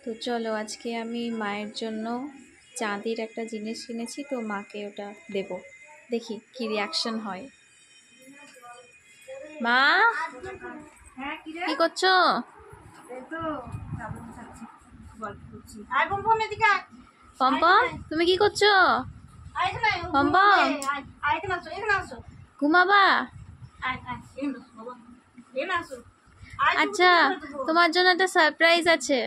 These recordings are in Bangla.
তো চলো আজকে আমি মায়ের জন্য চাঁদির একটা জিনিস কিনেছি, তো মাকে ওটা দেব, দেখি কি রিয়াকশন হয়। মা কি করছো? পম্পম তুমি কি করছো? পম্পম ঘুমাবা? আচ্ছা, তোমার জন্য একটা সারপ্রাইজ আছে।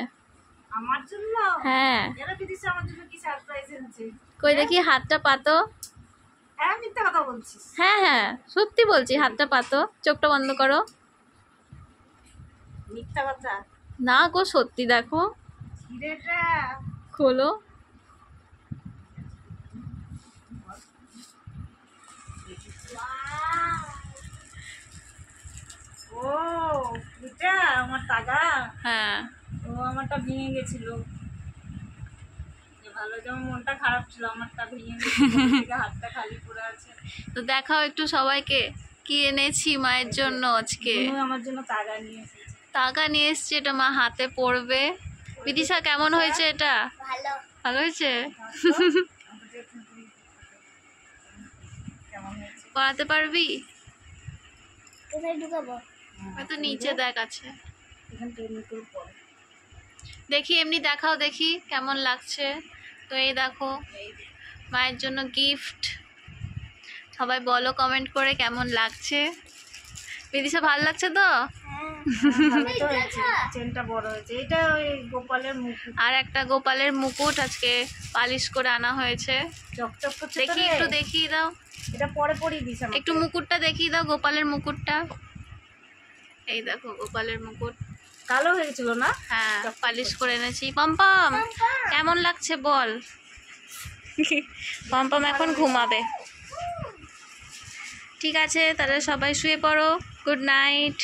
আমার জন্য? হ্যাঁ। এরা কি দিছে আমার জন্য? কি সারপ্রাইজ আছে? কই দেখি, হাতটা পাতো। হ্যাঁ, মিথ্যা কথা বলছিস? হ্যাঁ হ্যাঁ সত্যি বলছি, হাতটা পাতো, চোখটা বন্ধ করো। মিথ্যা কথা না গো, সত্যি দেখো, হিরেটা খোলো। ও এটা আমার টাকা। হ্যাঁ। ও আমারটা ভেঙে গেছিল, ভালো, যেমন মনটা খারাপ ছিল, আমারটা ভেঙে গেছিল, হাতটা খালি পড়ে আছে। তো দেখাও একটু সবাইকে কি এনেছি মায়ের জন্য আজকে। আমার জন্য টাকা নিয়ে এসেছে। টাকা নিয়ে এসছি, এটা মা হাতে পড়বে। বিদিশা কেমন হয়েছে এটা? ভালো। ভালো হয়েছে? কেমন হয়েছে? পড়াতে পারবি? কোথায় ঢুকাবো? হয়তো নিচে দেখ আছে। এখান থেকে নিচে পড়ে। দেখি এমনি দেখাও, দেখি কেমন লাগছে। তো এই দেখো মায়ের জন্য গিফট, সবাই বলো কমেন্ট করে কেমন লাগছে। বিদিশা ভালো লাগছে তো? ভালো তো হয়েছে, চেনটা বড় হয়েছে। এটা ওই গোপালের মুকুট। আর একটা গোপালের মুকুট আজকে পালিশ করে আনা হয়েছে। চকচক করছে। দেখি একটু দেখিয়ে দাও, এটা পরে পরিয়ে দিস আমাকে। একটু মুকুটটা দেখিয়ে দাও, গোপালের মুকুটটা। এই দেখো গোপালের মুকুট, কালো হয়ে গেছিল না? হ্যাঁ পালিশ করে এনেছি। পম্পম কেমন লাগছে বল। পম্পম এখন ঘুমাবে। ঠিক আছে, তাহলে সবাই শুয়ে পড়ো। Good night.